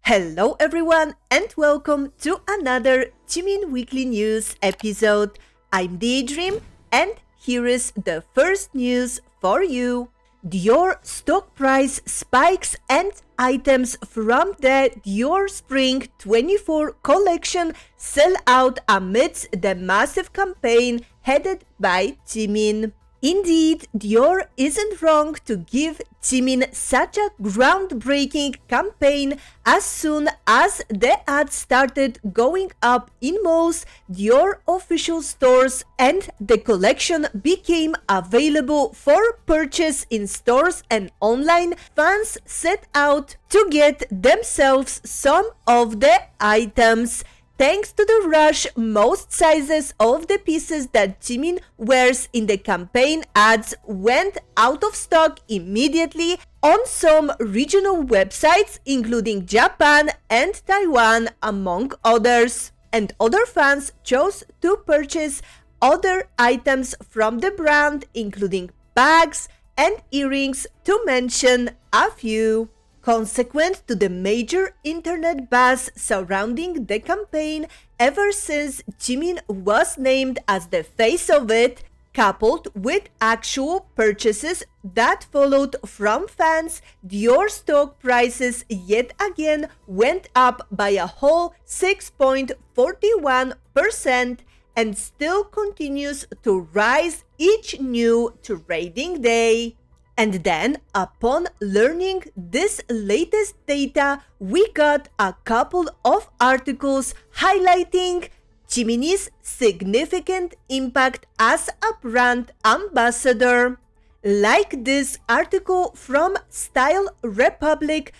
Hello everyone and welcome to another JIMIN Weekly News episode. I'm Daydream and here is the first news for you. Dior stock price spikes and items from the Dior Spring 24 collection sell out amidst the massive campaign headed by JIMIN. Indeed, Dior isn't wrong to give Jimin such a groundbreaking campaign. As soon as the ads started going up in most Dior official stores and the collection became available for purchase in stores and online, fans set out to get themselves some of the items. Thanks to the rush, most sizes of the pieces that Jimin wears in the campaign ads went out of stock immediately on some regional websites, including Japan and Taiwan, among others. And other fans chose to purchase other items from the brand, including bags and earrings, to mention a few. Consequent to the major internet buzz surrounding the campaign ever since Jimin was named as the face of it, coupled with actual purchases that followed from fans, Dior stock prices yet again went up by a whole 6.41% and still continues to rise each new trading day. And then, upon learning this latest data, we got a couple of articles highlighting Jiminie's significant impact as a brand ambassador. Like this article from Style Republic,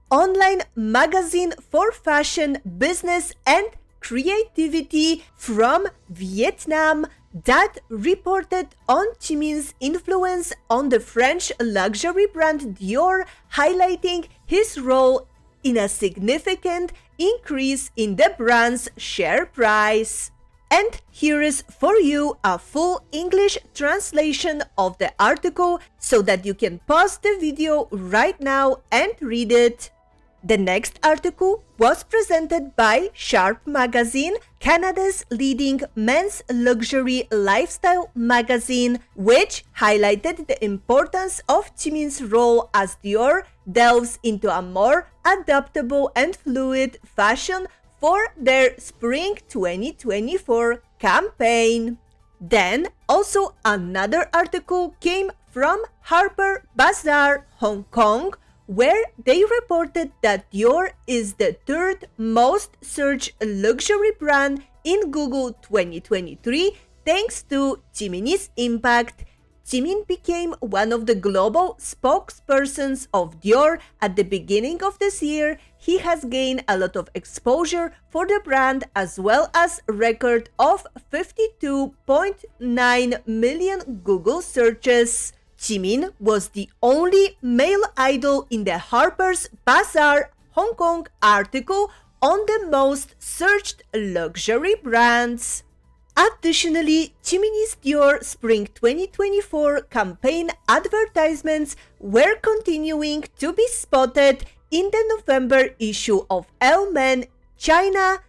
online magazine for fashion, business and creativity from Vietnam, that reported on Jimin's influence on the French luxury brand Dior, highlighting his role in a significant increase in the brand's share price. And here is for you a full English translation of the article so that you can pause the video right now and read it. The next article was presented by Sharp Magazine, Canada's leading men's luxury lifestyle magazine, which highlighted the importance of Jimin's role as Dior delves into a more adaptable and fluid fashion for their Spring 2024 campaign. Then also another article came from Harper Bazaar, Hong Kong, where they reported that Dior is the third most searched luxury brand in Google 2023 thanks to Jiminie's impact. Jimin became one of the global spokespersons of Dior at the beginning of this year. He has gained a lot of exposure for the brand as well as a record of 52.9 million Google searches. Jimin was the only male idol in the Harper's Bazaar Hong Kong article on the most searched luxury brands. Additionally, Jiminie's Dior Spring 2024 campaign advertisements were continuing to be spotted in the November issue of Elle Men China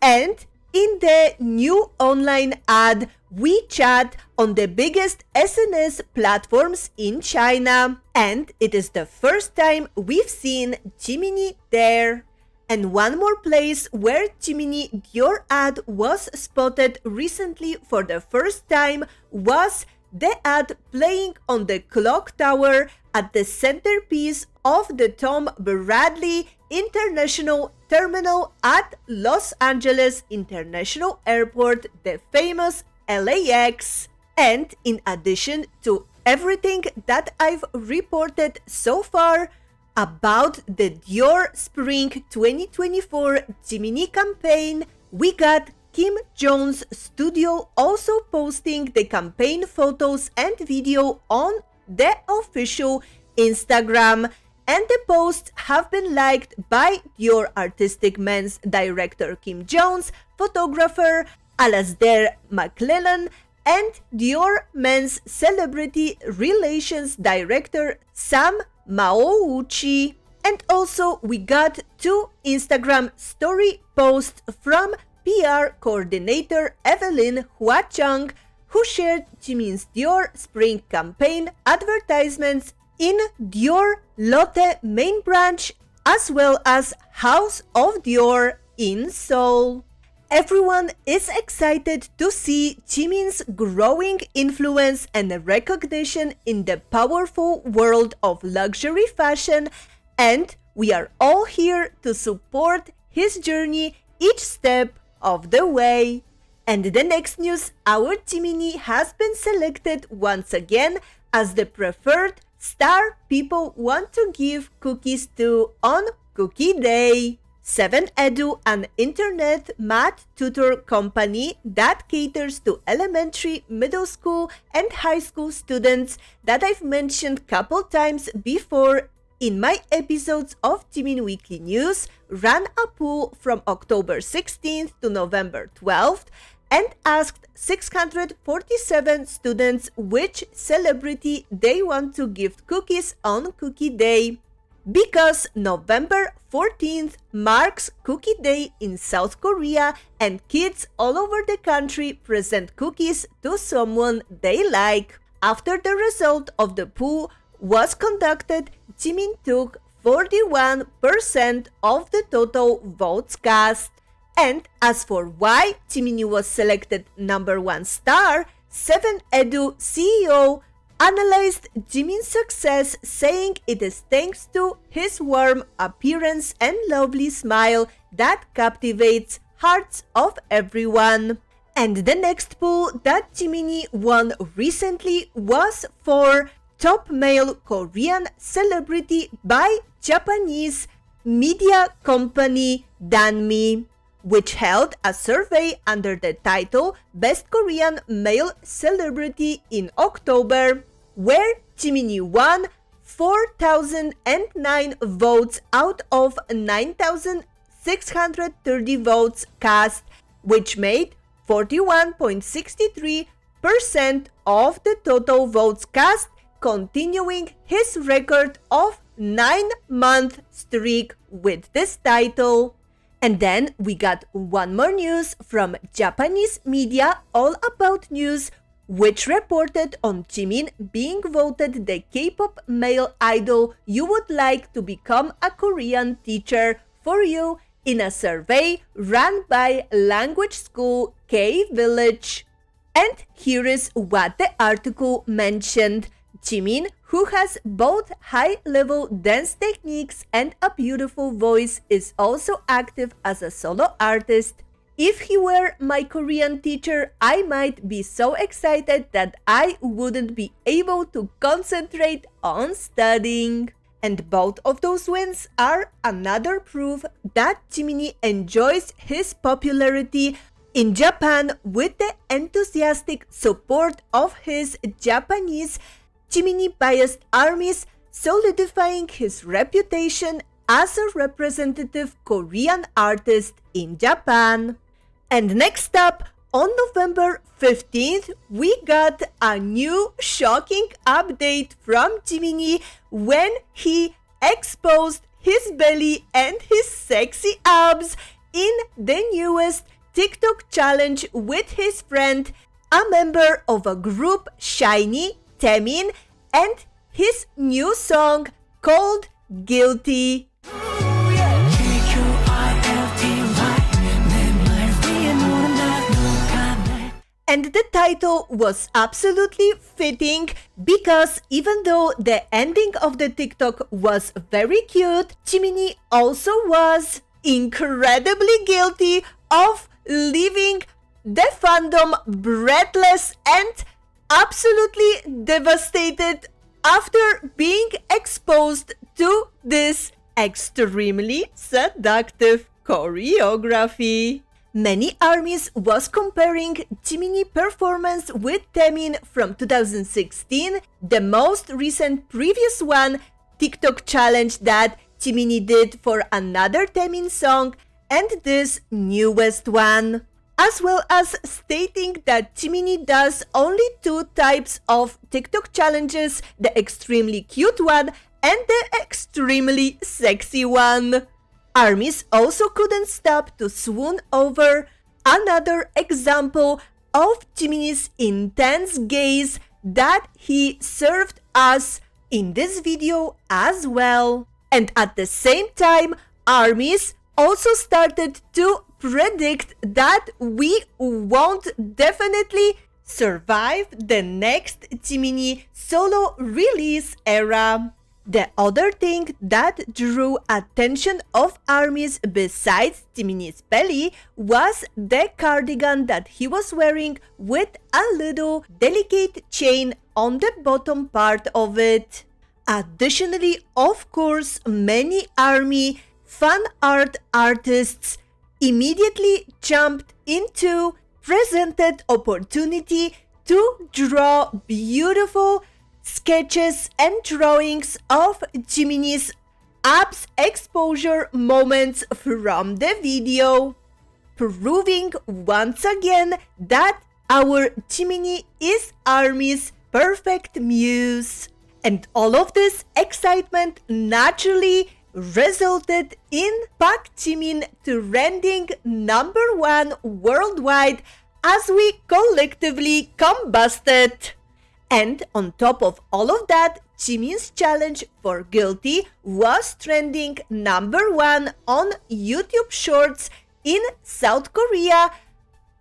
and in the new online ad WeChat on the biggest SNS platforms in China. And it is the first time we've seen Jiminie there. And one more place where Jiminie Dior ad was spotted recently for the first time was the ad playing on the clock tower at the centerpiece of the Tom Bradley International Terminal at Los Angeles International Airport, the famous LAX. And in addition to everything that I've reported so far about the Dior Spring 2024 Jiminie campaign, we got Kim Jones Studio also posting the campaign photos and video on the official Instagram, and the posts have been liked by Dior Artistic Men's director Kim Jones, photographer Alasdair McClellan, and Dior Men's Celebrity Relations Director Sam Maouchi. And also we got 2 Instagram story posts from PR coordinator Evelyn Huachang, who shared Jimin's Dior spring campaign advertisements in Dior Lotte main branch as well as House of Dior in Seoul. Everyone is excited to see Jimin's growing influence and recognition in the powerful world of luxury fashion, and we are all here to support his journey each step of the way. And the next news, our Jiminie has been selected once again as the preferred star people want to give cookies to on Cookie Day. 7edu, an internet math tutor company that caters to elementary, middle school, and high school students that I've mentioned couple times before in my episodes of JIMIN Weekly News, ran a poll from October 16th to November 12th and asked 647 students which celebrity they want to gift cookies on Cookie Day. Because November 14th marks Cookie Day in South Korea and kids all over the country present cookies to someone they like. After the result of the poll was conducted, Jimin took 41% of the total votes cast. And as for why Jiminie was selected number 1 star, 7edu CEO analyzed Jimin's success, saying it is thanks to his warm appearance and lovely smile that captivates hearts of everyone. And the next poll that Jiminie won recently was for top male Korean celebrity by Japanese media company Danmi, which held a survey under the title Best Korean Male Celebrity in October, where Jiminie won 4,009 votes out of 9,630 votes cast, which made 41.63% of the total votes cast, continuing his record of 9-month streak with this title. And then we got one more news from Japanese media all about news, which reported on Jimin being voted the K-pop male idol you would like to become a Korean teacher for you in a survey run by language school K-Village. And here is what the article mentioned. Jimin, who has both high-level dance techniques and a beautiful voice, is also active as a solo artist. If he were my Korean teacher, I might be so excited that I wouldn't be able to concentrate on studying. And both of those wins are another proof that Jiminie enjoys his popularity in Japan with the enthusiastic support of his Japanese Jiminie-biased armies, solidifying his reputation as a representative Korean artist in Japan. And next up, on November 15th, we got a new shocking update from Jiminie when he exposed his belly and his sexy abs in the newest TikTok challenge with his friend, a member of a group SHINee, Taemin, and his new song called Guilty. And the title was absolutely fitting because even though the ending of the TikTok was very cute, Jiminie also was incredibly guilty of leaving the fandom breathless and absolutely devastated after being exposed to this extremely seductive choreography. Many armies was comparing Jiminie performance with Taemin from 2016, the most recent previous one, TikTok challenge that Jiminie did for another Taemin song, and this newest one, as well as stating that Jiminie does only 2 types of TikTok challenges, the extremely cute one and the extremely sexy one. Armies also couldn't stop to swoon over another example of Jiminie's intense gaze that he served us in this video as well. And at the same time, armies also started to predict that we won't definitely survive the next Jiminie solo release era. The other thing that drew attention of armies besides Jiminie's belly was the cardigan that he was wearing with a little delicate chain on the bottom part of it. Additionally, of course, many army fan art artists immediately jumped into presented opportunity to draw beautiful sketches and drawings of Jiminie's abs exposure moments from the video, proving once again that our Jiminie is army's perfect muse. And all of this excitement naturally resulted in Pak Jimin trending #1 worldwide as we collectively combusted. And on top of all of that, Jimin's challenge for guilty was trending #1 on YouTube Shorts in South Korea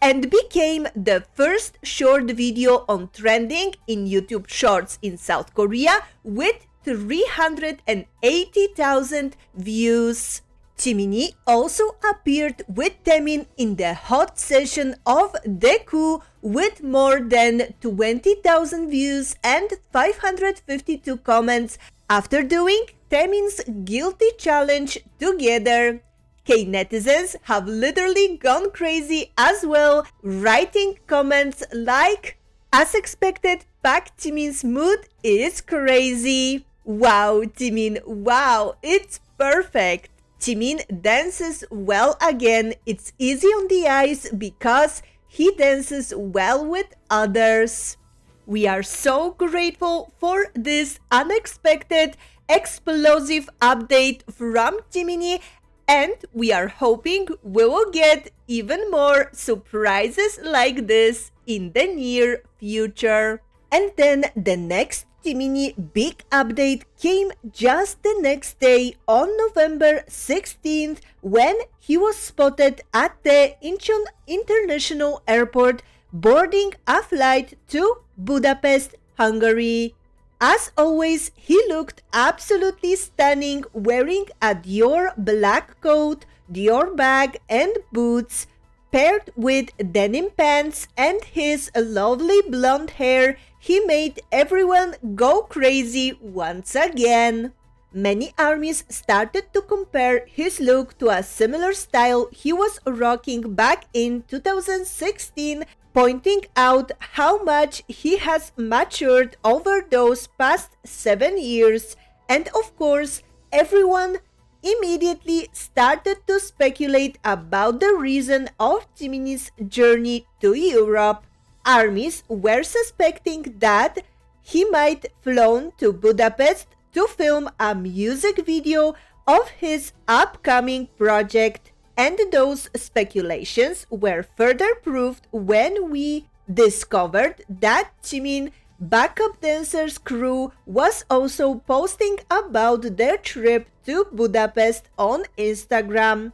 and became the first short video on trending in YouTube Shorts in South Korea with 380,000 views. Jiminie also appeared with Taemin in the hot session of Deku with more than 20,000 views and 552 comments after doing Taemin's guilty challenge together. K-netizens have literally gone crazy as well, writing comments like, "As expected, Pak Jimin's mood is crazy. Wow, Jimin, wow, it's perfect. Jimin dances well again. It's easy on the eyes because he dances well with others." We are so grateful for this unexpected, explosive update from Jiminie, and we are hoping we will get even more surprises like this in the near future. And then the next Jiminie big update came just the next day on November 16th when he was spotted at the Incheon International Airport boarding a flight to Budapest, Hungary. As always, he looked absolutely stunning wearing a Dior black coat, Dior bag and boots, paired with denim pants and his lovely blonde hair. He made everyone go crazy once again. Many armies started to compare his look to a similar style he was rocking back in 2016, pointing out how much he has matured over those past 7 years. And of course, everyone immediately started to speculate about the reason of Jiminie's journey to Europe. Armies were suspecting that he might flown to Budapest to film a music video of his upcoming project, and those speculations were further proved when we discovered that Jimin backup dancers crew was also posting about their trip to Budapest on Instagram,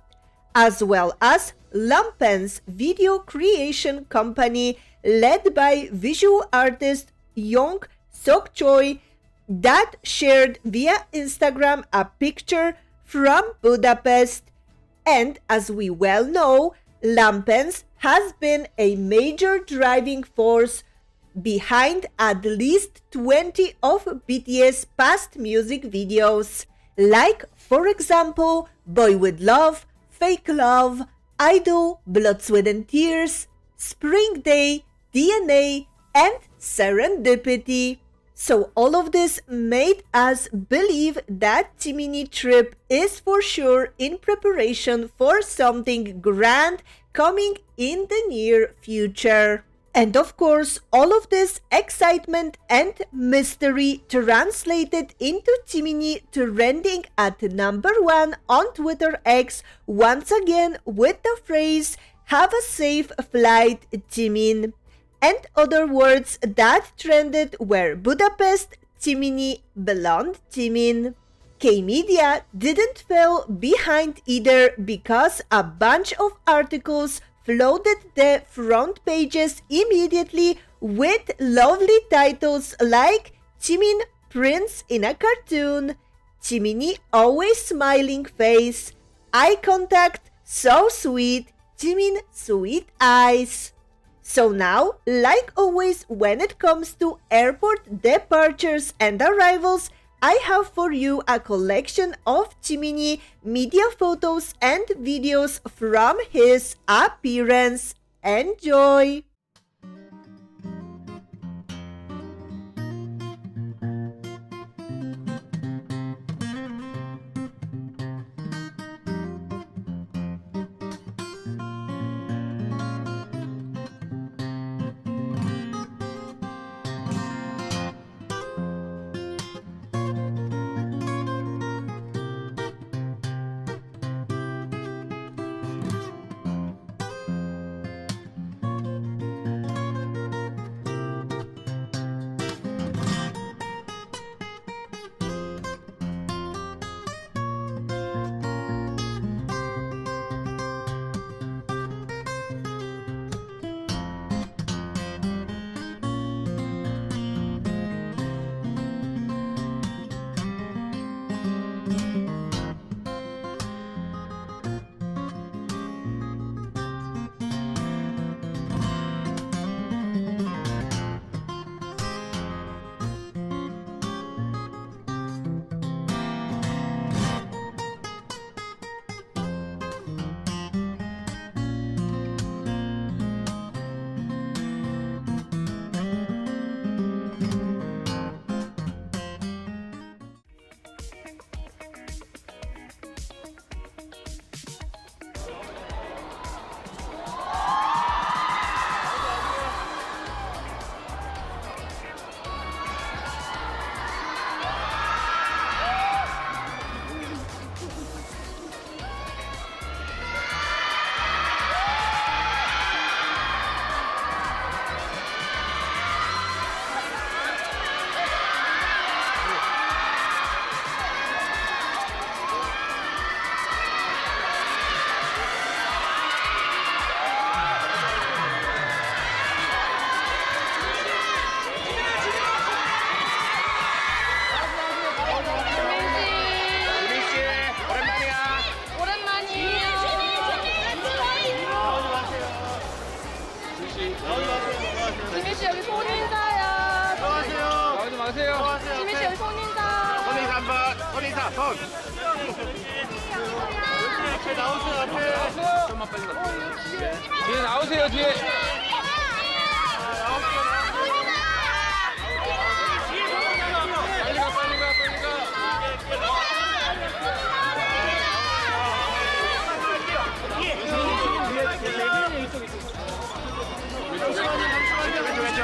as well as Lampen's video creation company led by visual artist Young Sok Choi that shared via Instagram a picture from Budapest. And as we well know, Lampen's has been a major driving force behind at least 20 of BTS past music videos, like for example Boy With Love, Fake Love, Idol, Blood, Sweat and Tears, Spring Day, DNA, and Serendipity. So all of this made us believe that Jiminie trip is for sure in preparation for something grand coming in the near future. And of course, all of this excitement and mystery translated into Jiminie trending at #1 on Twitter X once again with the phrase "Have a safe flight, Jimin." And other words that trended were Budapest, Jiminie, Blonde Jimin. K-Media didn't fall behind either because a bunch of articles flooded the front pages immediately with lovely titles like Jimin Prince in a cartoon, Jiminie always smiling face, eye contact so sweet, Jimin sweet eyes. So now, like always when it comes to airport departures and arrivals, I have for you a collection of Jiminie media photos and videos from his appearance. Enjoy! 지민 씨 여기 손인사요. 나오지 마세요. 지민 씨 여기 손인사. 손인사 한번, 손인사, 손. 앞에 나오세요, 앞에. 좀만 빨리 가. 뒤에 나오세요, 뒤에. 빨리 가, 빨리 가, 빨리 가. 왼쪽, 왼쪽.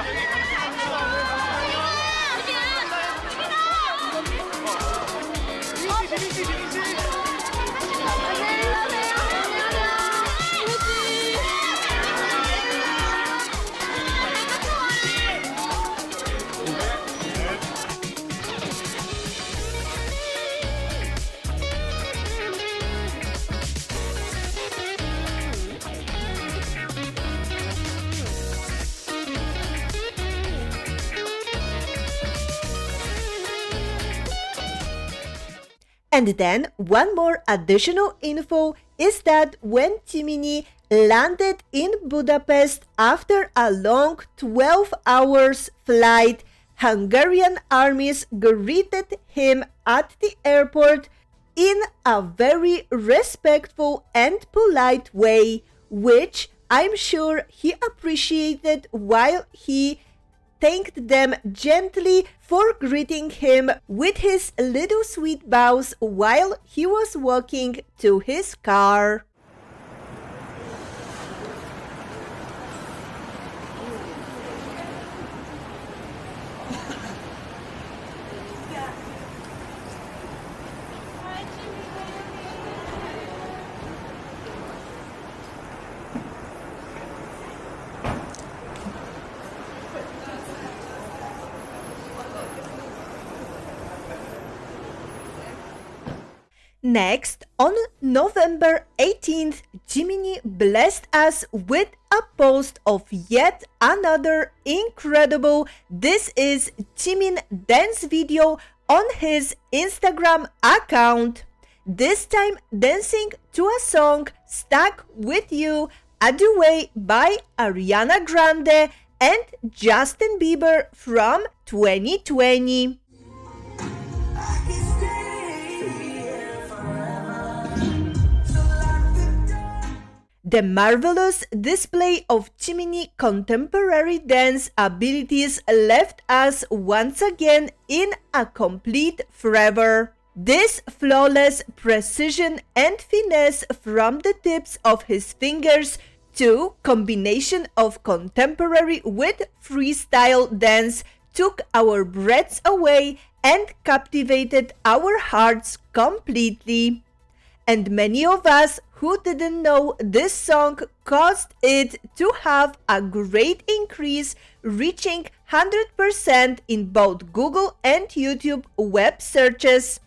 And then one more additional info is that when Jiminie landed in Budapest after a long 12 hours flight, Hungarian armies greeted him at the airport in a very respectful and polite way, which I'm sure he appreciated, while he thanked them gently for greeting him with his little sweet bows while he was walking to his car. Next, on November 18th, Jiminie blessed us with a post of yet another incredible This Is Jimin dance video on his Instagram account. This time dancing to a song Stuck With You, A Duet by Ariana Grande and Justin Bieber from 2020. The marvelous display of Jiminie contemporary dance abilities left us once again in a complete fervor. This flawless precision and finesse from the tips of his fingers to combination of contemporary with freestyle dance took our breaths away and captivated our hearts completely. And many of us who didn't know this song caused it to have a great increase, reaching 100% in both Google and YouTube web searches,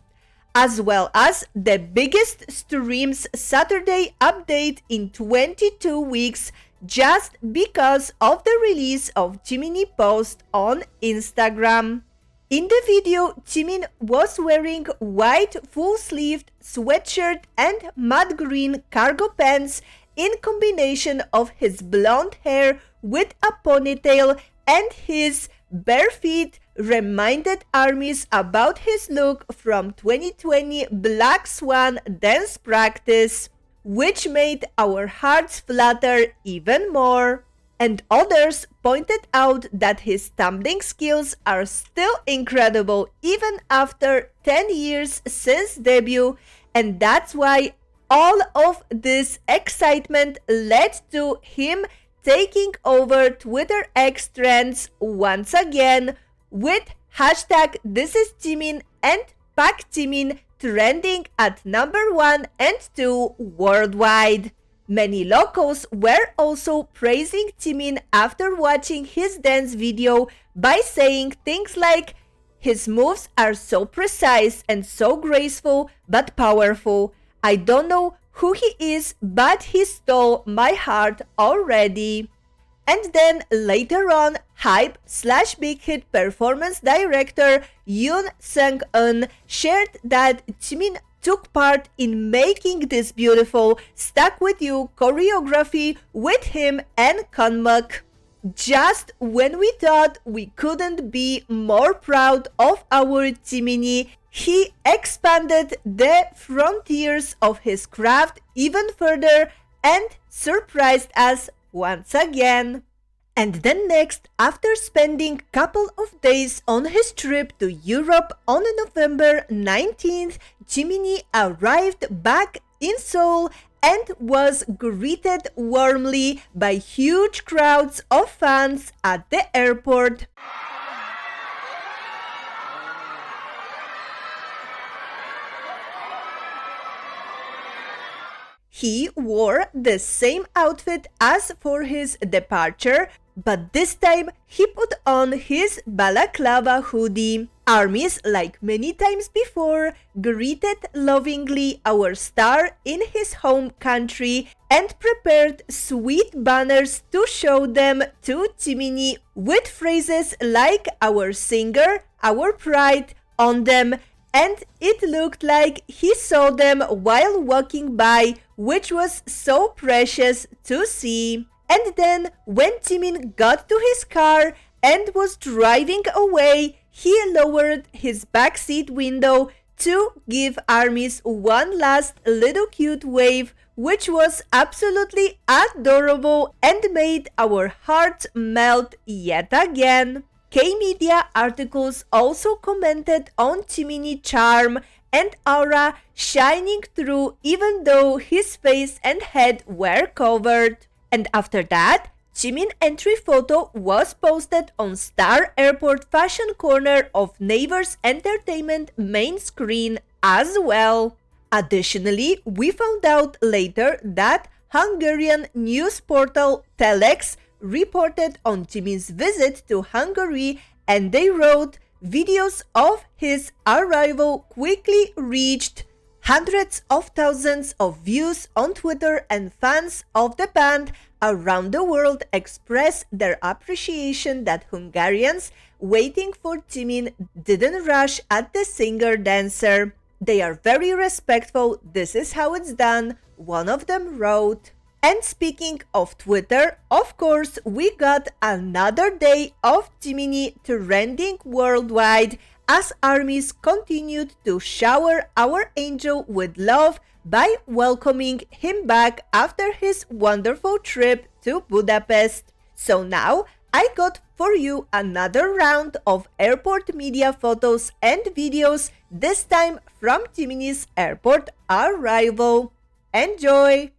as well as the biggest streams Saturday update in 22 weeks just because of the release of Jiminie post on Instagram. In the video, Jimin was wearing white full-sleeved sweatshirt and mud green cargo pants in combination of his blonde hair with a ponytail, and his bare feet reminded armies about his look from 2020 Black Swan dance practice, which made our hearts flutter even more. And others pointed out that his tumbling skills are still incredible even after 10 years since debut, and that's why all of this excitement led to him taking over Twitter X trends once again, with hashtag #ThisIsJimin and #PackJimin trending at number 1 and 2 worldwide. Many locals were also praising Jimin after watching his dance video by saying things like, "His moves are so precise and so graceful but powerful. I don't know who he is, but he stole my heart already." And then later on, Hype/Big Hit performance director Yoon Sang-eun shared that Jimin took part in making this beautiful Stuck With You choreography with him and Kunmuk. Just when we thought we couldn't be more proud of our Jiminie, he expanded the frontiers of his craft even further and surprised us once again. And then next, after spending a couple of days on his trip to Europe on November 19th, Jiminie arrived back in Seoul and was greeted warmly by huge crowds of fans at the airport. He wore the same outfit as for his departure, but this time he put on his balaclava hoodie. Armies, like many times before, greeted lovingly our star in his home country and prepared sweet banners to show them to Jiminie with phrases like "our singer, our pride" on them, and it looked like he saw them while walking by, which was so precious to see. And then, when Jimin got to his car and was driving away, he lowered his backseat window to give armies one last little cute wave, which was absolutely adorable and made our hearts melt yet again. K-media articles also commented on Jiminie's charm and aura shining through even though his face and head were covered. And after that, Jimin entry photo was posted on Star Airport Fashion Corner of Naver's Entertainment main screen as well. Additionally, we found out later that Hungarian news portal Telex reported on Jimin's visit to Hungary, and they wrote, "Videos of his arrival quickly reached Hundreds of thousands of views on Twitter, and fans of the band around the world express their appreciation that Hungarians waiting for Jimin didn't rush at the singer-dancer. They are very respectful, this is how it's done, one of them wrote. And speaking of Twitter, of course, we got another day of Jiminie trending worldwide as armies continued to shower our angel with love by welcoming him back after his wonderful trip to Budapest. So now I got for you another round of airport media photos and videos, this time from Jiminie's airport arrival. Enjoy!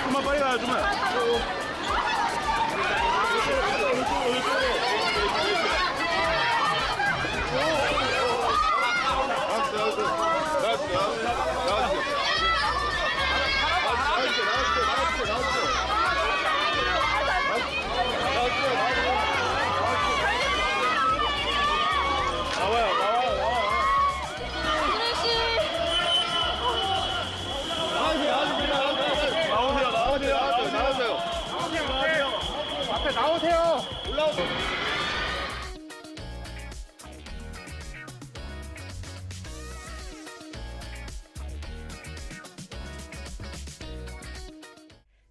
좀만 빨리 가요, 좀만. 나오세요. 올라오세요.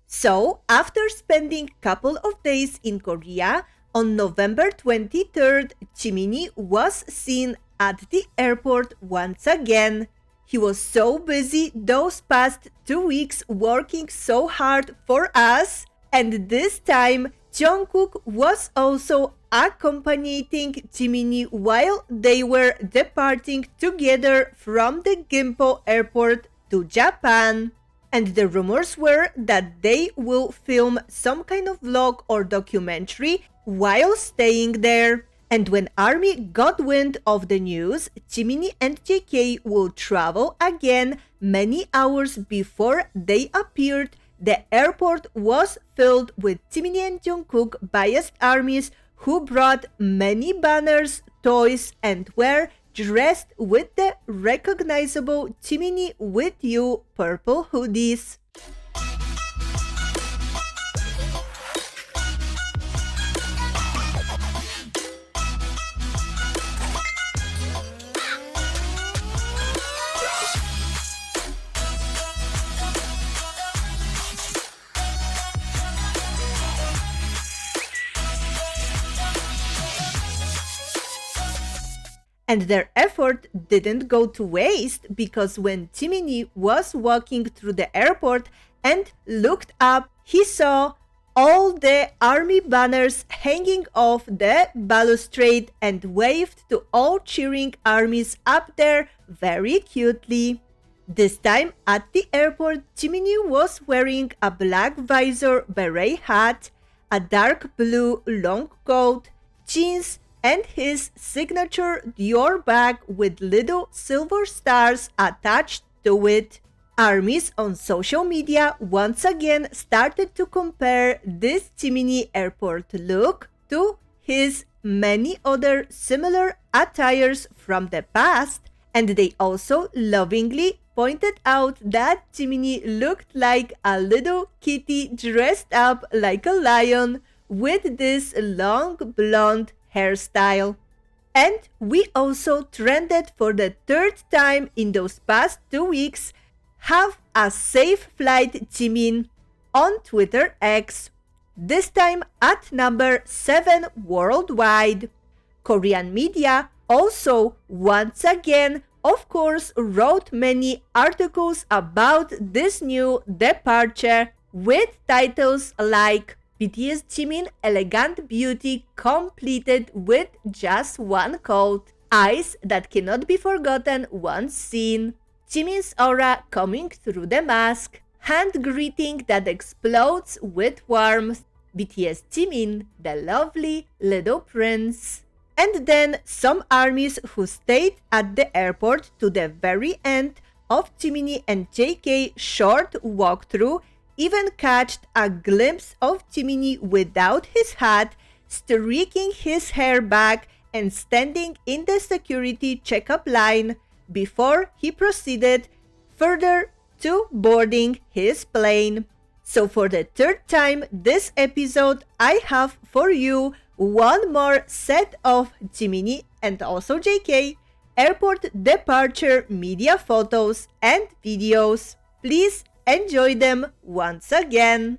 So, after spending couple of days in Korea, on November 23rd, Jiminie was seen at the airport once again. He was so busy those past 2 weeks working so hard for us, and this time Jungkook was also accompanying Jiminie while they were departing together from the Gimpo airport to Japan. And the rumors were that they will film some kind of vlog or documentary while staying there. And when ARMY got wind of the news, Jiminie and JK will travel again many hours before they appeared. The airport was filled with Jiminie and Jungkook biased armies who brought many banners, toys, and were dressed with the recognizable Jiminie with You purple hoodies. And their effort didn't go to waste, because when Jiminie was walking through the airport and looked up, he saw all the army banners hanging off the balustrade and waved to all cheering armies up there very cutely. This time at the airport, Jiminie was wearing a black visor beret hat, a dark blue long coat, jeans, and his signature Dior bag with little silver stars attached to it. Armies on social media once again started to compare this Jiminie airport look to his many other similar attires from the past, and they also lovingly pointed out that Jiminie looked like a little kitty dressed up like a lion with this long blonde hairstyle. And we also trended for the third time in those past 2 weeks, "Have a safe flight, Jimin," on Twitter X, this time at number 7 worldwide. Korean media also once again, of course, wrote many articles about this new departure with titles like "BTS Jimin Elegant Beauty Completed with Just One Coat," "Eyes That Cannot Be Forgotten Once Seen," "Jimin's Aura Coming Through the Mask," "Hand Greeting That Explodes with Warmth," "BTS Jimin, the Lovely Little Prince." And then some armies who stayed at the airport to the very end of Jiminie and JK short walkthrough even catched a glimpse of Jiminie without his hat, streaking his hair back and standing in the security checkup line before he proceeded further to boarding his plane. So for the third time this episode, I have for you one more set of Jiminie and also JK airport departure media photos and videos. Please enjoy them once again.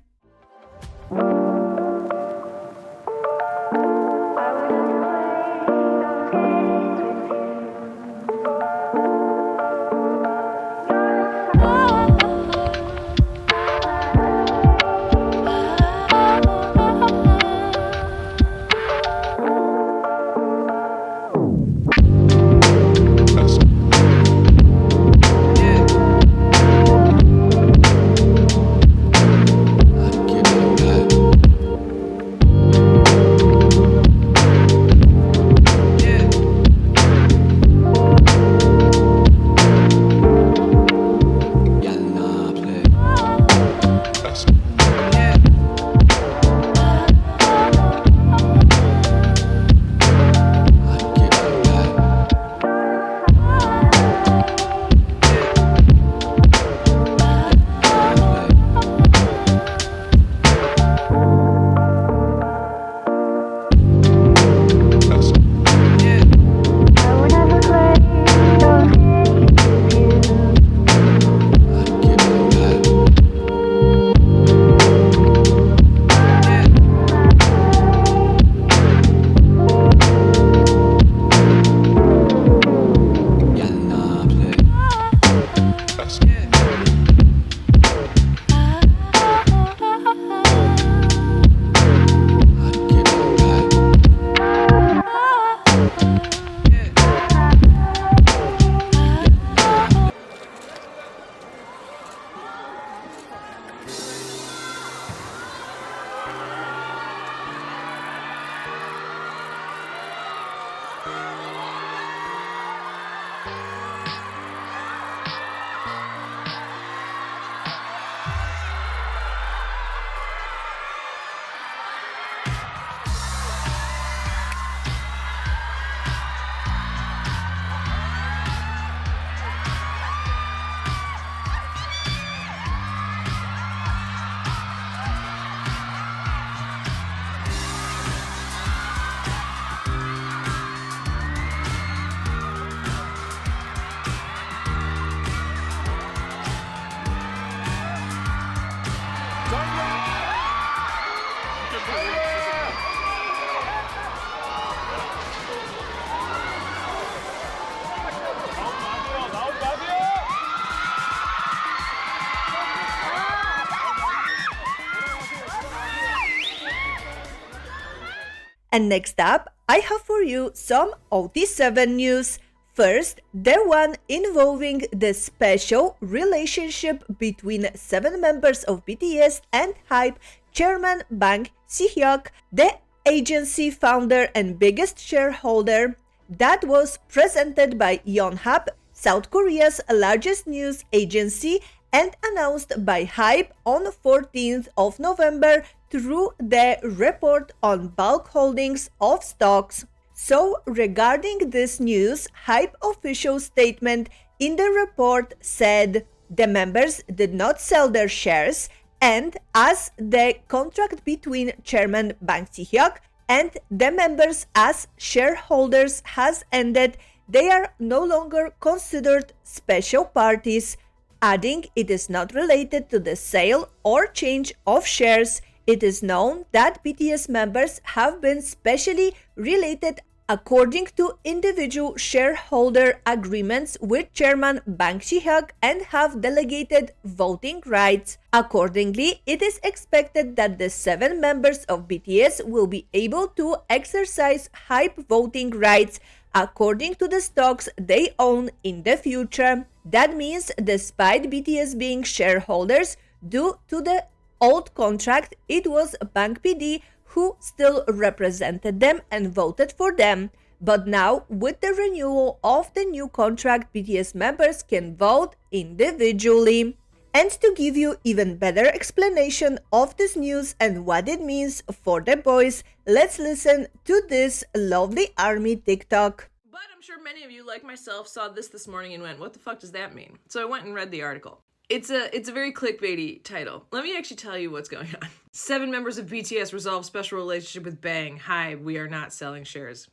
And next up, I have for you some OT7 news. First, the one involving the special relationship between 7 members of BTS and HYBE chairman Bang Si-hyuk, the agency founder and biggest shareholder, that was presented by Yonhap South Korea's largest news agency, and announced by Hype on 14th of November through the report on bulk holdings of stocks. So, regarding this news, Hype official statement in the report said the members did not sell their shares, and as the contract between Chairman Bang Si-hyuk and the members as shareholders has ended, they are no longer considered special parties, adding it is not related to the sale or change of shares. It is known that BTS members have been specially related according to individual shareholder agreements with Chairman Bang Si-hyuk and have delegated voting rights. Accordingly, it is expected that the 7 members of BTS will be able to exercise Hype voting rights according to the stocks they own in the future. That means despite BTS being shareholders, due to the old contract, it was Bang PD who still represented them and voted for them. But now, with the renewal of the new contract, BTS members can vote individually. And to give you even better explanation of this news and what it means for the boys, let's listen to this lovely army TikTok. But I'm sure many of you, like myself, saw this morning and went, what the fuck does that mean? So I went and read the article. It's a very clickbaity title. Let me actually tell you what's going on. 7 members of BTS resolve special relationship with Bang. Hi, we are not selling shares.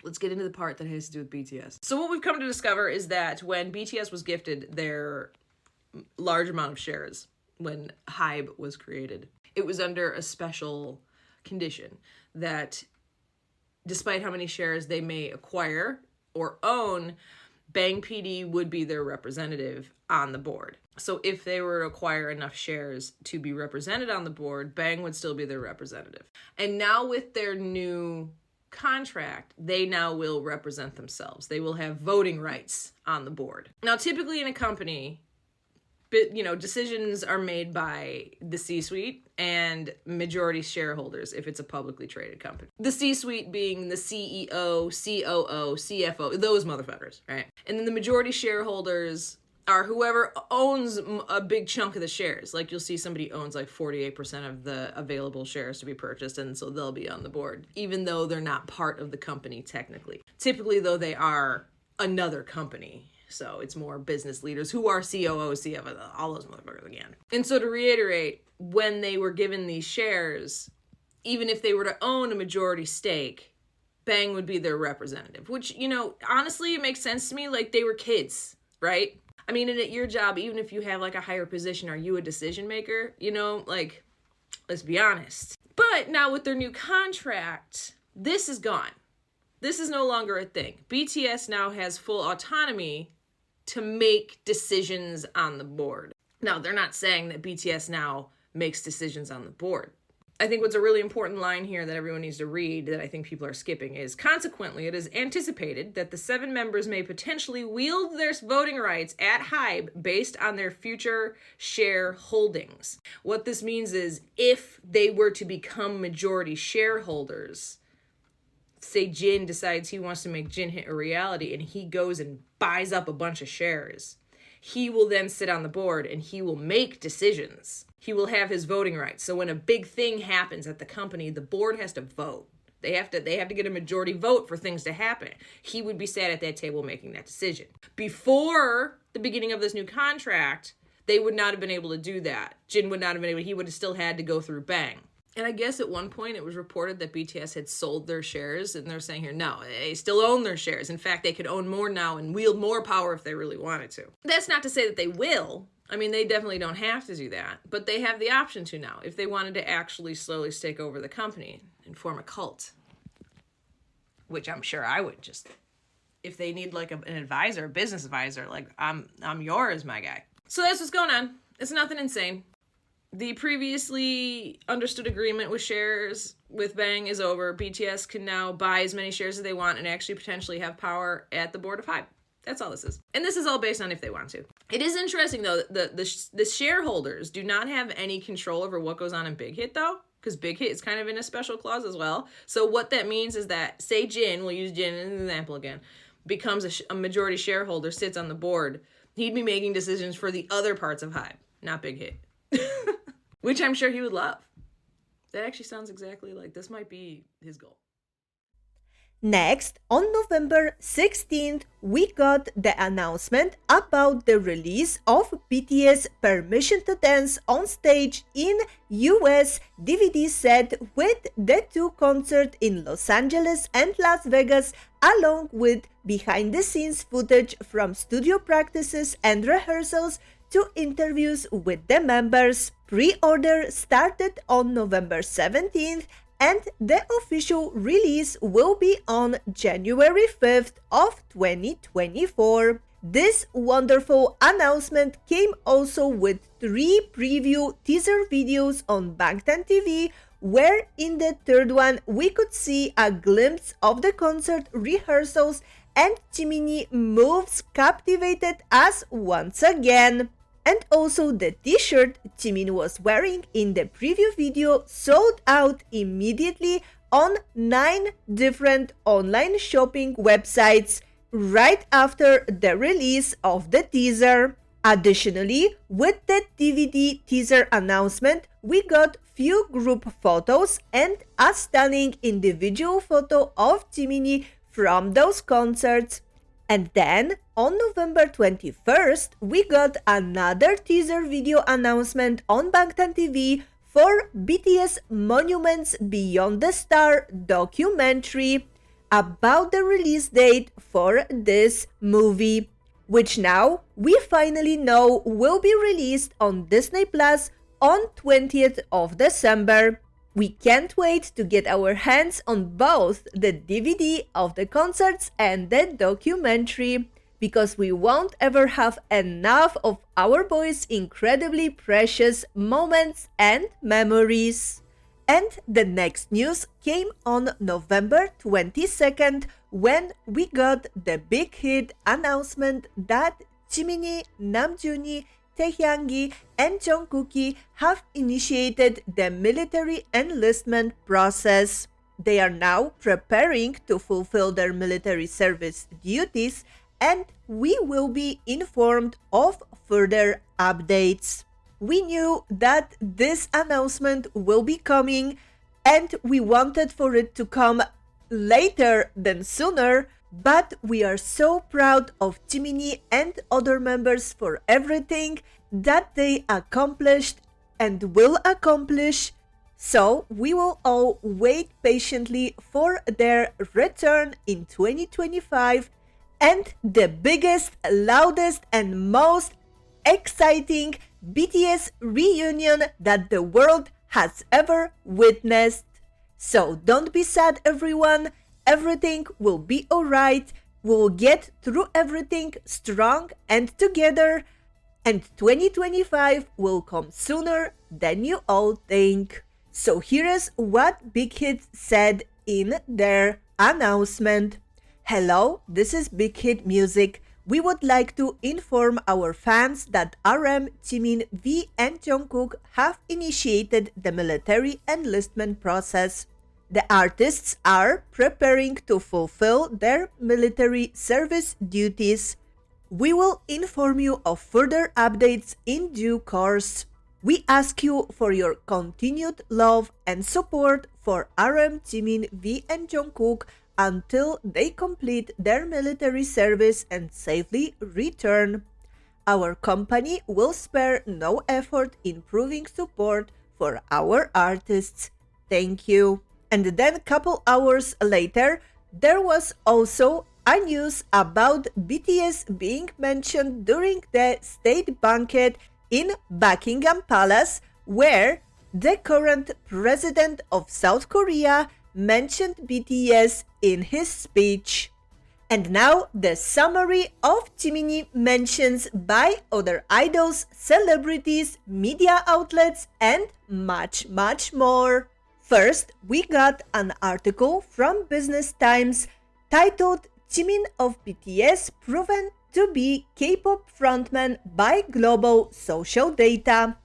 Let's get into the part that has to do with BTS. So what we've come to discover is that when BTS was gifted their large amount of shares, when HYBE was created, it was under a special condition that despite how many shares they may acquire or own, Bang PD would be their representative on the board. So if they were to acquire enough shares to be represented on the board, Bang would still be their representative. And now with their new contract, they now will represent themselves. They will have voting rights on the board. Now, typically in a company, decisions are made by the C-suite and majority shareholders if it's a publicly traded company. The C-suite being the CEO, COO, CFO, those motherfuckers, right? And then the majority shareholders are whoever owns a big chunk of the shares. Like you'll see somebody owns like 48% of the available shares to be purchased, and so they'll be on the board, even though they're not part of the company technically. Typically, though, they are another company. So it's more business leaders who are COO, CFO, all those motherfuckers again. And so to reiterate, when they were given these shares, even if they were to own a majority stake, Bang would be their representative, which, honestly, it makes sense to me. Like they were kids, right? I mean, and at your job, even if you have like a higher position, are you a decision maker? Like, let's be honest. But now with their new contract, this is gone. This is no longer a thing. BTS now has full autonomy to make decisions on the board. Now, they're not saying that BTS now makes decisions on the board. I think what's a really important line here that everyone needs to read that I think people are skipping is, consequently, it is anticipated that the 7 members may potentially wield their voting rights at HYBE based on their future share holdings. What this means is if they were to become majority shareholders, say Jin decides he wants to make Jin Hit a reality and he goes and buys up a bunch of shares, he will then sit on the board and he will make decisions. He will have his voting rights. So when a big thing happens at the company, the board has to vote. They have to get a majority vote for things to happen. He would be sat at that table making that decision. Before the beginning of this new contract, they would not have been able to do that. Jin would not have been able, he would have still had to go through Bang. And I guess at one point it was reported that BTS had sold their shares, and they're saying here, no, they still own their shares. In fact, they could own more now and wield more power if they really wanted to. That's not to say that they will. I mean, they definitely don't have to do that, but they have the option to now if they wanted to actually slowly take over the company and form a cult, which I'm sure I would just, if they need like an advisor, a business advisor, like I'm yours, my guy. So that's what's going on. It's nothing insane. The previously understood agreement with shares with Bang is over. BTS can now buy as many shares as they want and actually potentially have power at the board of HYBE. That's all this is. And this is all based on if they want to. It is interesting, though, the shareholders do not have any control over what goes on in Big Hit, though, because Big Hit is kind of in a special clause as well. So what that means is that, say Jin, we'll use Jin as an example again. becomes a majority shareholder, sits on the board, he'd be making decisions for the other parts of Hybe, not Big Hit. Which I'm sure he would love. That actually sounds exactly like this might be his goal. Next, on November 16th, we got the announcement about the release of BTS Permission to Dance on Stage in US DVD set with the two concerts in Los Angeles and Las Vegas, along with behind-the-scenes footage from studio practices and rehearsals to interviews with the members. Pre-order started on November 17th, and the official release will be on January 5th of 2024. This wonderful announcement came also with 3 preview teaser videos on Bangtan TV, where in the third one we could see a glimpse of the concert rehearsals and Jiminie moves captivated us once again. And also the t-shirt Jimin was wearing in the preview video sold out immediately on 9 different online shopping websites right after the release of the teaser. Additionally, with the DVD teaser announcement, we got few group photos and a stunning individual photo of Jiminie from those concerts. And then, on November 21st, we got another teaser video announcement on Bangtan TV for BTS Monuments Beyond the Star documentary about the release date for this movie, which now we finally know will be released on Disney Plus on 20th of December. We can't wait to get our hands on both the DVD of the concerts and the documentary, because we won't ever have enough of our boys' incredibly precious moments and memories. And the next news came on November 22nd, when we got the big hit announcement that Jiminie, Namjoon, Taehyung and Jungkook have initiated the military enlistment process. They are now preparing to fulfill their military service duties, and we will be informed of further updates. We knew that this announcement will be coming, and we wanted for it to come later than sooner, but we are so proud of Jiminie and other members for everything that they accomplished and will accomplish. So we will all wait patiently for their return in 2025 and the biggest, loudest and most exciting BTS reunion that the world has ever witnessed. So don't be sad, everyone. Everything will be alright. We'll get through everything strong and together. And 2025 will come sooner than you all think. So here is what Big Hit said in their announcement. Hello, this is Big Hit Music. We would like to inform our fans that RM, Jimin, V and Jungkook have initiated the military enlistment process. The artists are preparing to fulfill their military service duties. We will inform you of further updates in due course. We ask you for your continued love and support for RM, Jimin, V and Jungkook until they complete their military service and safely return. Our company will spare no effort in proving support for our artists. Thank you. And then a couple hours later, there was also a news about BTS being mentioned during the state banquet in Buckingham Palace, where the current president of South Korea mentioned BTS in his speech. And now the summary of Jiminie mentions by other idols, celebrities, media outlets, and much, much more. First, we got an article from Business Times titled Jimin of BTS proven to be K-pop frontman by global social data.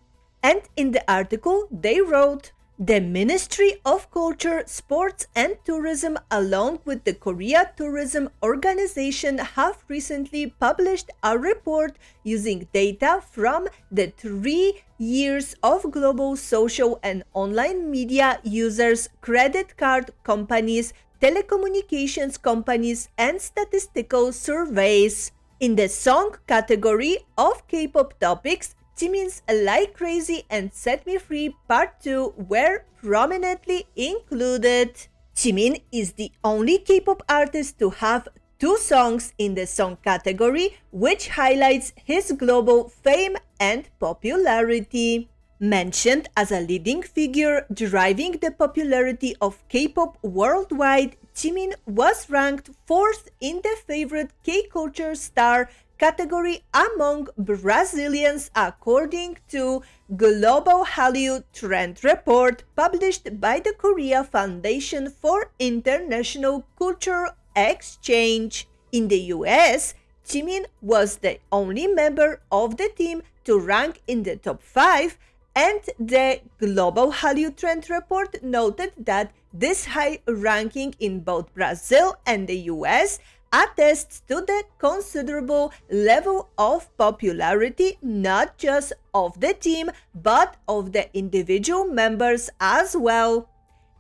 And in the article, they wrote, The Ministry of Culture, Sports and Tourism, along with the Korea Tourism Organization, have recently published a report using data from the 3 years of global social and online media users, credit card companies, telecommunications companies, and statistical surveys. In the song category of K-pop topics, Jimin's Like Crazy and Set Me Free Part 2 were prominently included. Jimin is the only K-pop artist to have 2 songs in the song category, which highlights his global fame and popularity. Mentioned as a leading figure driving the popularity of K-pop worldwide, Jimin was ranked 4th in the favorite K-culture star category among Brazilians according to Global Hallyu Trend Report published by the Korea Foundation for International Cultural Exchange. In the US, Jimin was the only member of the team to rank in the top 5, and the Global Hallyu Trend Report noted that this high ranking in both Brazil and the US attests to the considerable level of popularity not just of the team but of the individual members as well.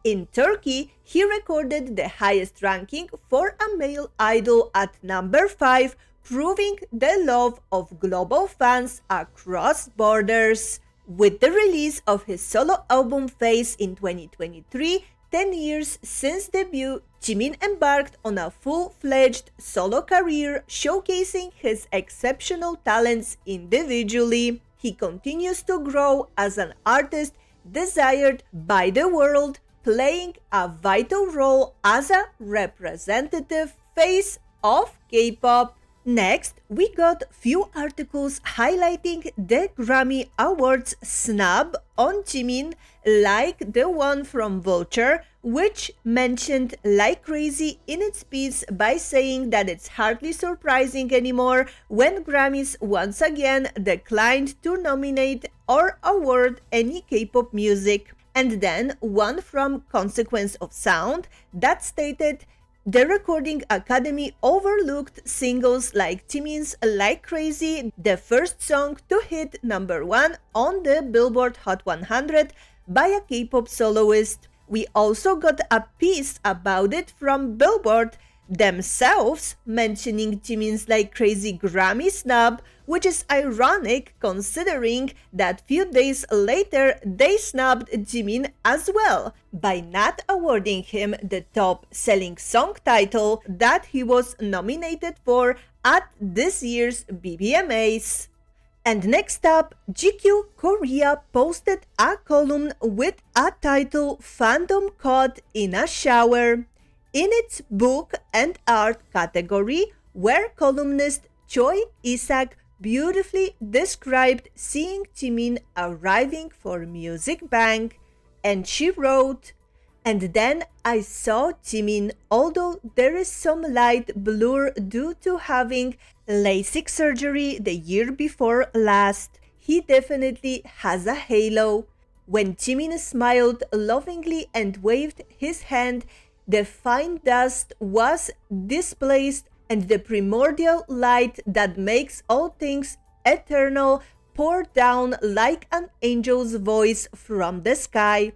In Turkey, he recorded the highest ranking for a male idol at number 5, proving the love of global fans across borders. With the release of his solo album Face in 2023, 10 years since debut, Jimin embarked on a full-fledged solo career showcasing his exceptional talents individually. He continues to grow as an artist desired by the world, playing a vital role as a representative face of K-pop. Next, we got few articles highlighting the Grammy Awards snub on Jimin, like the one from Vulture, which mentioned Like Crazy in its piece by saying that it's hardly surprising anymore when Grammys once again declined to nominate or award any K-pop music. And then one from Consequence of Sound that stated, the Recording Academy overlooked singles like Jimin's Like Crazy, the first song to hit number 1 on the Billboard Hot 100 by a K-pop soloist. We also got a piece about it from Billboard themselves, mentioning Jimin's Like Crazy Grammy snub, which is ironic considering that few days later they snubbed Jimin as well by not awarding him the top-selling song title that he was nominated for at this year's BBMAs. And next up, GQ Korea posted a column with a title Fandom Caught in a Shower in its book and art category, where columnist Choi Isak beautifully described seeing Jimin arriving for Music Bank, and she wrote, "And then I saw Jimin, although there is some light blur due to having LASIK surgery the year before last. He definitely has a halo. When Jimin smiled lovingly and waved his hand, the fine dust was displaced and the primordial light that makes all things eternal poured down like an angel's voice from the sky.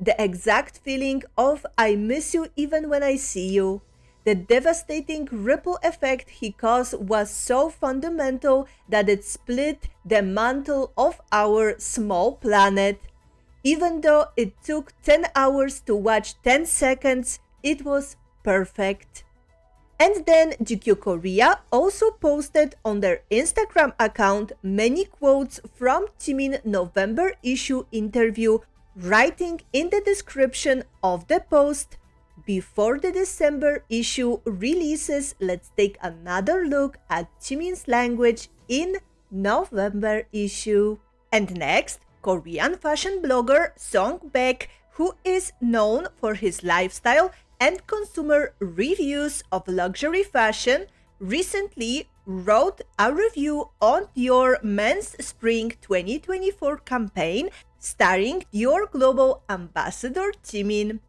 The exact feeling of I miss you even when I see you. The devastating ripple effect he caused was so fundamental that it split the mantle of our small planet. Even though it took 10 hours to watch 10 seconds, it was perfect." And then GQ Korea also posted on their Instagram account many quotes from Jimin November issue interview, writing in the description of the post, "Before the December issue releases, let's take another look at Jimin's language in November issue." And next, Korean fashion blogger Song Baek, who is known for his lifestyle and consumer reviews of luxury fashion, recently wrote a review on Dior Men's Spring 2024 campaign, starring your global ambassador Jimin.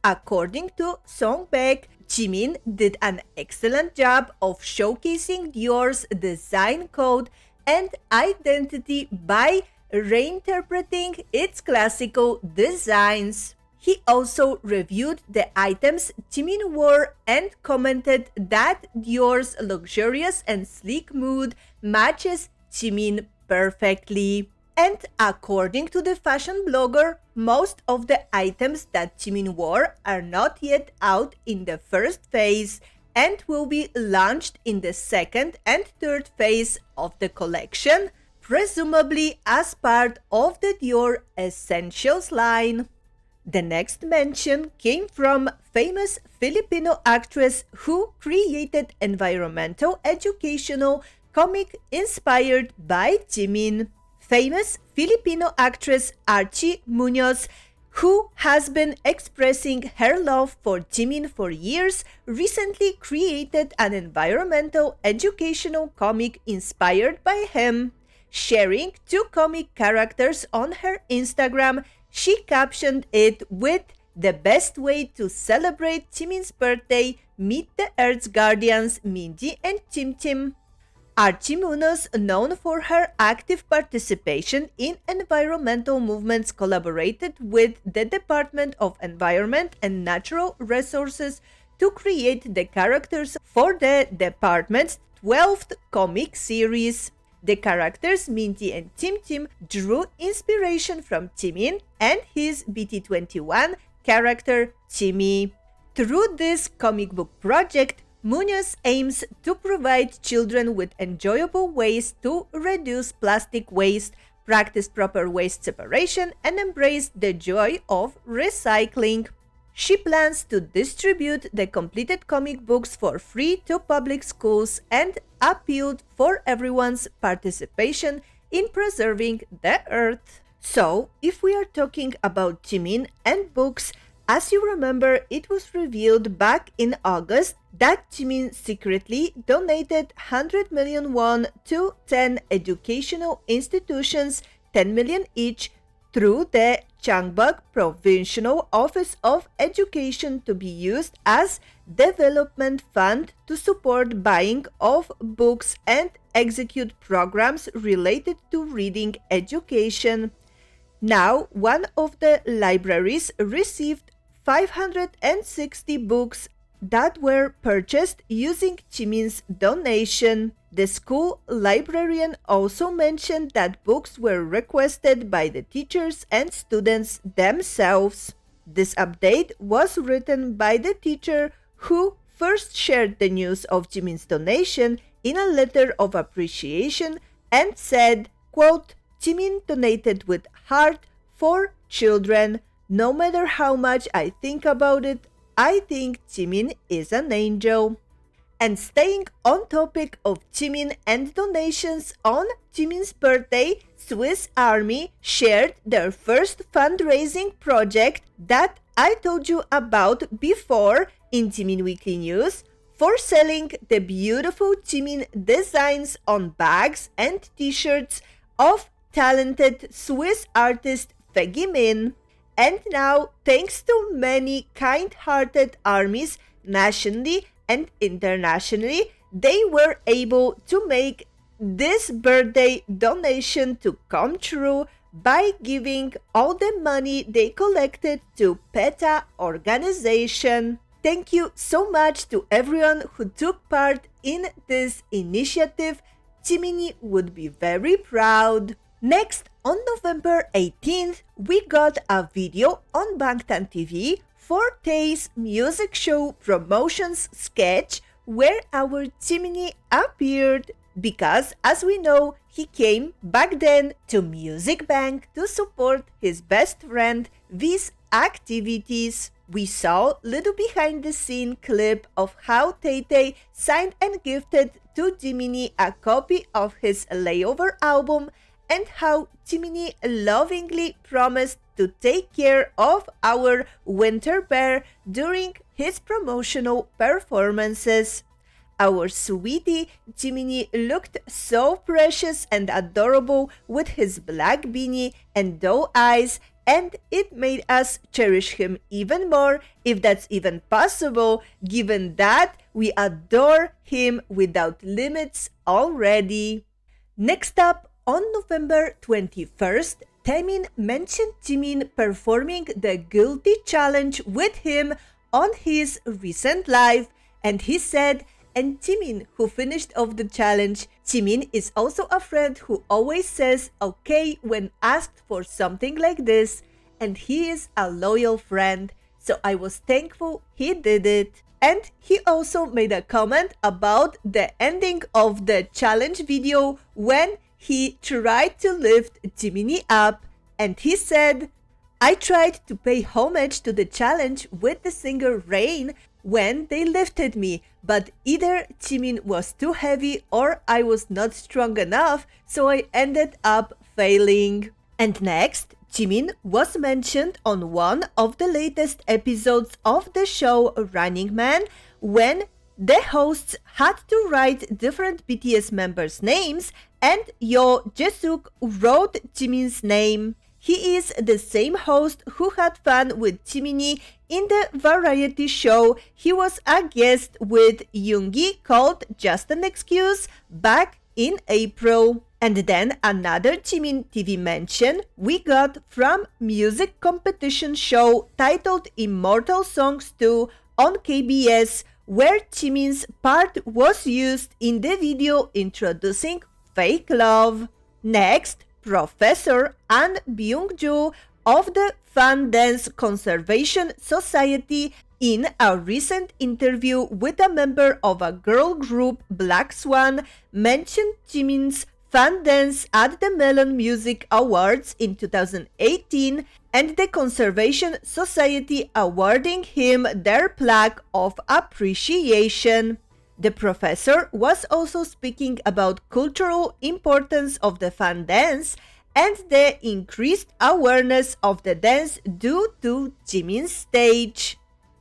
According to Songbaek, Jimin did an excellent job of showcasing Dior's design code and identity by reinterpreting its classical designs. He also reviewed the items Jimin wore and commented that Dior's luxurious and sleek mood matches Jimin perfectly. And according to the fashion blogger, most of the items that Jimin wore are not yet out in the first phase and will be launched in the second and third phase of the collection, presumably as part of the Dior Essentials line. The next mention came from famous Filipino actress who created environmental educational comic inspired by Jimin. Famous Filipino actress Archie Munoz, who has been expressing her love for Jimin for years, recently created an environmental educational comic inspired by him. Sharing two comic characters on her Instagram, she captioned it with, "The best way to celebrate Jimin's birthday, meet the Earth's guardians Minji and Tim." Archie Munoz, known for her active participation in environmental movements, collaborated with the Department of Environment and Natural Resources to create the characters for the department's 12th comic series. The characters Minty and Tim drew inspiration from Jimin and his BT21 character Jimmy. Through this comic book project, Munoz aims to provide children with enjoyable ways to reduce plastic waste, practice proper waste separation, and embrace the joy of recycling. She plans to distribute the completed comic books for free to public schools and appealed for everyone's participation in preserving the earth. So, if we are talking about Jimin and books, as you remember, it was revealed back in August that Jimin secretly donated 100 million won to 10 educational institutions, 10 million each, through the Changbuk Provincial Office of Education to be used as development fund to support buying of books and execute programs related to reading education. Now, one of the libraries received 560 books that were purchased using Jimin's donation. The school librarian also mentioned that books were requested by the teachers and students themselves. This update was written by the teacher who first shared the news of Jimin's donation in a letter of appreciation and said, quote, "Jimin donated with heart for children. No matter how much I think about it, I think Jimin is an angel." And staying on topic of Jimin and donations, on Jimin's birthday, Swiss Army shared their first fundraising project that I told you about before in Jimin Weekly News for selling the beautiful Jimin designs on bags and t-shirts of talented Swiss artist Fegimin. And now, thanks to many kind-hearted armies nationally and internationally, they were able to make this birthday donation to come true by giving all the money they collected to PETA organization. Thank you so much to everyone who took part in this initiative. Jiminie would be very proud. Next, on November 18th, we got a video on Bangtan TV for Tae's music show promotions sketch where our Jiminie appeared because, as we know, he came back then to Music Bank to support his best friend V's activities. We saw little behind the scene clip of how Tay signed and gifted to Jiminie a copy of his Layover album and how Jiminie lovingly promised to take care of our winter bear during his promotional performances. Our sweetie Jiminie looked so precious and adorable with his black beanie and doe eyes, and it made us cherish him even more, if that's even possible, given that we adore him without limits already. Next up, on November 21st, Taemin mentioned Jimin performing the Guilty Challenge with him on his recent live, and he said, and Jimin, who finished off the challenge, Jimin is also a friend who always says okay when asked for something like this, and he is a loyal friend, so I was thankful he did it. And he also made a comment about the ending of the challenge video when he tried to lift Jiminie up, and he said, I tried to pay homage to the challenge with the singer Rain when they lifted me, but either Jimin was too heavy or I was not strong enough, so I ended up failing. And next, Jimin was mentioned on one of the latest episodes of the show Running Man when the hosts had to write different BTS members' names, and Yo Jesuk wrote Jimin's name. He is the same host who had fun with Jiminie in the variety show he was a guest with Yoongi called Just an Excuse back in April. And then another Jimin TV mention we got from music competition show titled Immortal Songs 2 on KBS, where Jimin's part was used in the video introducing Fake Love. Next, Professor An Byung-joo of the Fan Dance Conservation Society, in a recent interview with a member of a girl group Black Swan, mentioned Jimin's fan dance at the Melon Music Awards in 2018 and the Conservation Society awarding him their plaque of appreciation. The professor was also speaking about cultural importance of the fan dance and the increased awareness of the dance due to Jimin's stage.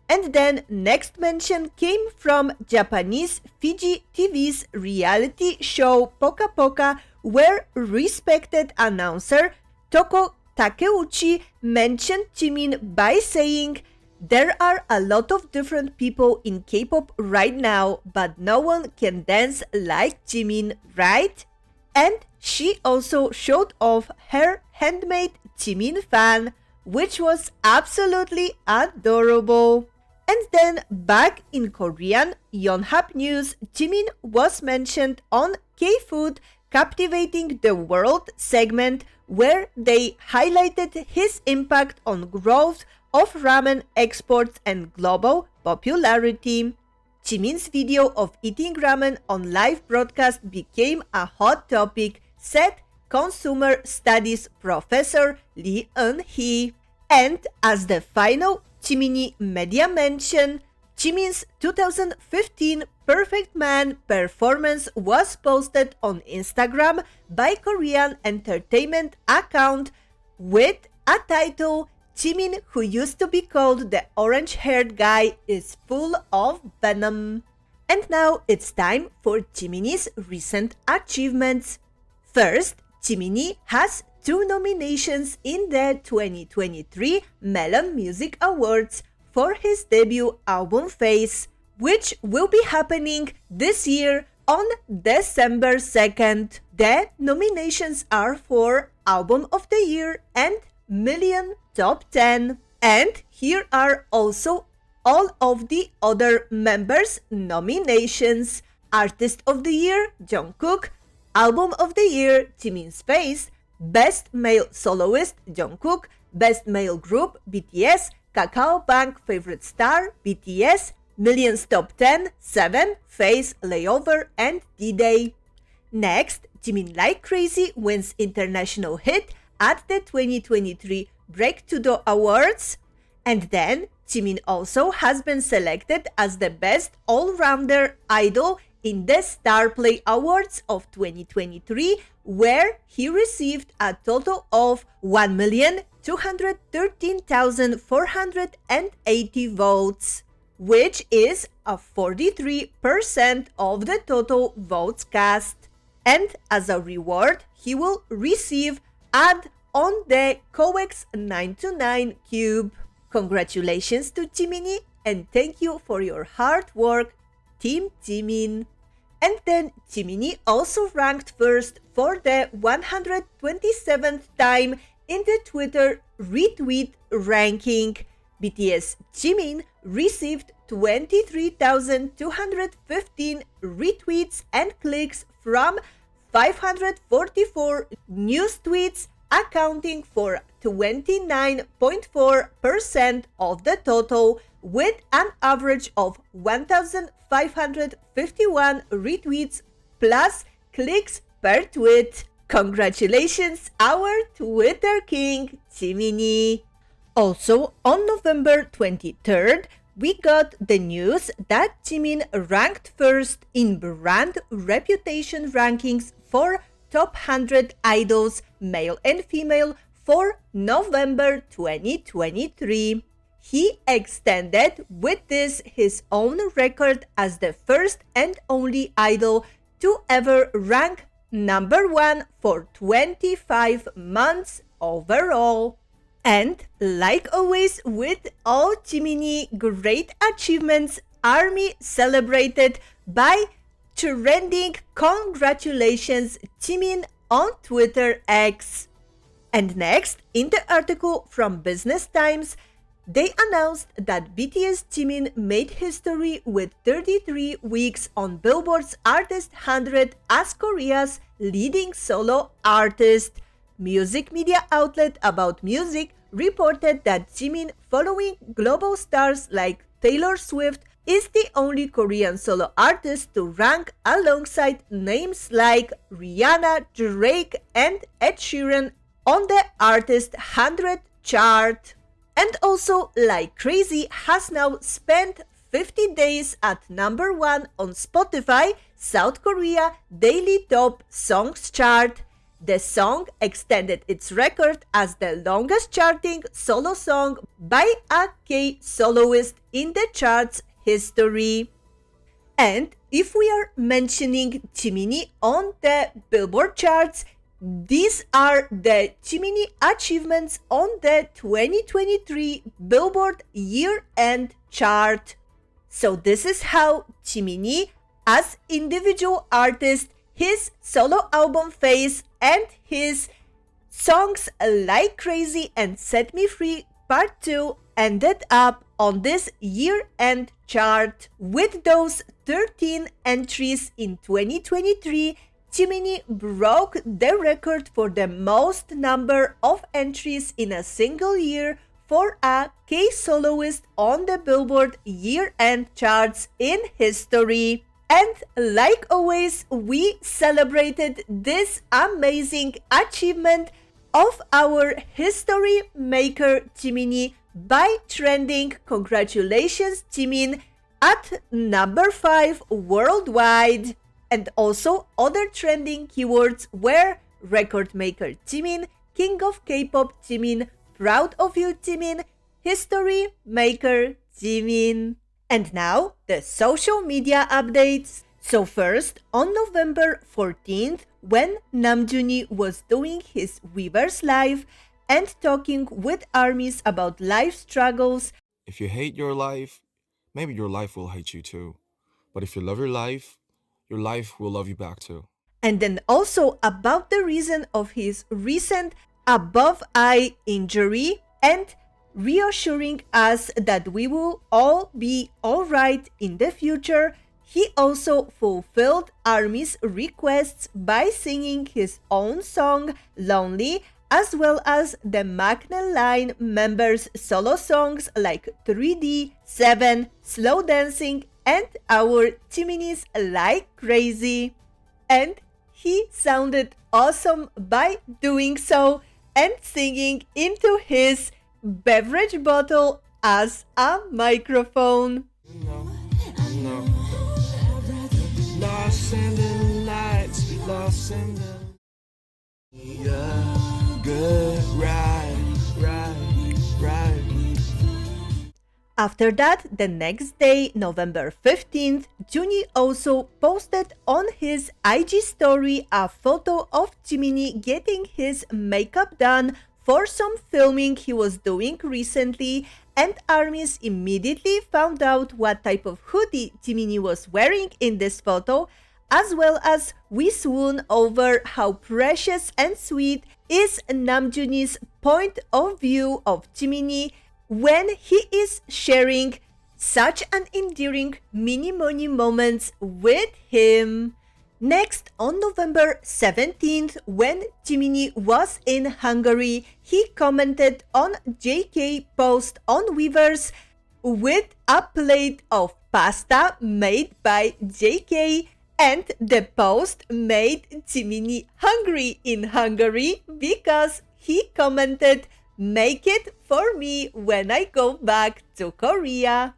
And then next mention came from Japanese Fiji TV's reality show Poka Poka, where respected announcer Toko Takeuchi mentioned Jimin by saying, there are a lot of different people in K-pop right now, but no one can dance like Jimin, right? And she also showed off her handmade Jimin fan, which was absolutely adorable. And then back in Korean Yonhap News, Jimin was mentioned on K-Food Captivating the World segment, where they highlighted his impact on growth of ramen exports and global popularity. Jimin's video of eating ramen on live broadcast became a hot topic, said consumer studies professor Lee Eun-hee. And as the final Jiminie media mention, Jimin's 2015 Perfect Man performance was posted on Instagram by Korean entertainment account with a title, Jimin, who used to be called the orange-haired guy, is full of venom. And now it's time for Jiminie's recent achievements. First, Jiminie has 2 nominations in the 2023 Melon Music Awards for his debut album Face, which will be happening this year on December 2nd. The nominations are for Album of the Year and Million Top 10. And here are also all of the other members' nominations. Artist of the Year, Jungkook. Album of the Year, Jimin's Face. Best Male Soloist, Jungkook. Best Male Group, BTS. Kakao Bank Favorite Star, BTS. Millions Top 10, 7, Face, Layover, and D-Day. Next, Jimin Like Crazy wins International Hit at the 2023 Break to the Awards. And then, Jimin also has been selected as the Best All-Rounder Idol in the Star Play Awards of 2023, where he received a total of 1,213,480 votes. which is a 43% of the total votes cast. And as a reward, he will receive ad on the COEX 929 cube. Congratulations to Jiminie and thank you for your hard work, Team Jimin. And then Jiminie also ranked first for the 127th time in the Twitter retweet ranking. BTS Jimin received 23,215 retweets and clicks from 544 news tweets, accounting for 29.4% of the total, with an average of 1,551 retweets plus clicks per tweet. Congratulations, our Twitter king, Jiminie. Also, on November 23rd, we got the news that Jimin ranked first in brand reputation rankings for top 100 idols, male and female, for November 2023. He extended with this his own record as the first and only idol to ever rank number 1 for 25 months overall. And like always with all Jiminie great achievements, ARMY celebrated by trending "Congratulations Jimin" on Twitter X. And next, in the article from Business Times, they announced that BTS Jimin made history with 33 weeks on Billboard's Artist 100 as Korea's leading solo artist. Music media outlet About Music reported that Jimin, following global stars like Taylor Swift, is the only Korean solo artist to rank alongside names like Rihanna, Drake, and Ed Sheeran on the Artist 100 chart. And also, Like Crazy has now spent 50 days at number 1 on Spotify South Korea Daily Top Songs chart. The song extended its record as the longest charting solo song by a K-soloist in the chart's history. And if we are mentioning Jiminie on the Billboard charts, these are the Jiminie achievements on the 2023 Billboard year-end chart. So this is how Jiminie, as individual artist, his solo album Phase, and his songs Like Crazy and Set Me Free Part 2 ended up on this year-end chart. With those 13 entries in 2023, Jiminie broke the record for the most number of entries in a single year for a K-soloist on the Billboard year-end charts in history. And like always, we celebrated this amazing achievement of our history maker Jiminie by trending "Congratulations Jimin" at number 5 worldwide. And also other trending keywords were record maker Jimin, king of K-pop Jimin, proud of you Jimin, history maker Jimin. And now, the social media updates. So first, on November 14th, when Namjoon was doing his Weavers Live and talking with armies about life struggles. If you hate your life, maybe your life will hate you too. But if you love your life will love you back too. And then also about the reason of his recent above eye injury and reassuring us that we will all be alright in the future, he also fulfilled ARMY's requests by singing his own song Lonely, as well as the Magna Line members' solo songs like 3D, 7, Slow Dancing, and our Jiminie's Like Crazy. And he sounded awesome by doing so and singing into his beverage bottle as a microphone. Lost in the lights, lost in the good ride. After that, the next day, November 15th, Juni also posted on his IG story a photo of Jiminie getting his makeup done for some filming he was doing recently, and ARMYs immediately found out what type of hoodie Jiminie was wearing in this photo, as well as we swoon over how precious and sweet is Namjoon's point of view of Jiminie when he is sharing such an endearing mini-money moments with him. Next, on November 17th, when Jiminie was in Hungary, he commented on JK post on Weavers with a plate of pasta made by JK, and the post made Jiminie hungry in Hungary because he commented, "Make it for me when I go back to Korea."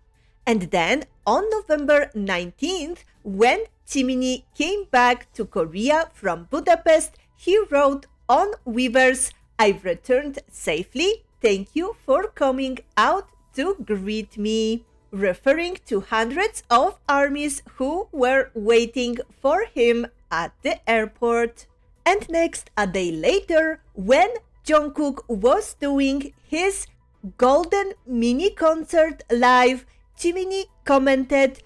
And then on November 19th, when Jiminie came back to Korea from Budapest, he wrote on Weavers, "I've returned safely. Thank you for coming out to greet me," referring to hundreds of ARMYs who were waiting for him at the airport. And next, a day later, when Jungkook was doing his golden mini concert live, Jiminie commented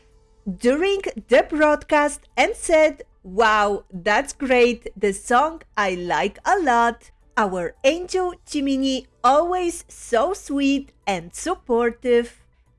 during the broadcast and said, "Wow, that's great, the song I like a lot. Our angel Jiminie, always so sweet and supportive."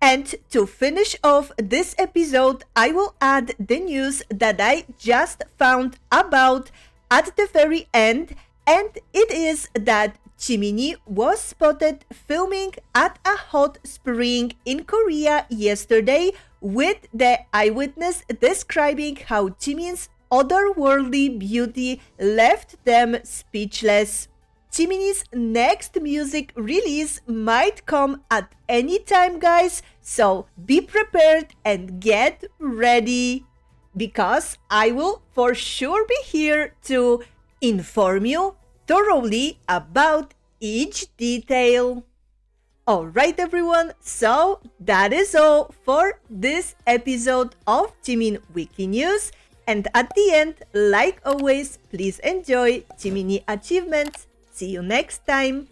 And to finish off this episode, I will add the news that I just found about at the very end, and it is that Jiminie was spotted filming at a hot spring in Korea yesterday, with the eyewitness describing how Jimin's otherworldly beauty left them speechless. Jiminie's next music release might come at any time, guys, so be prepared and get ready, because I will for sure be here to inform you thoroughly about each detail. Alright everyone, so that is all for this episode of Jimin Weekly News, and at the end, like always, please enjoy Jiminie achievements. See you next time!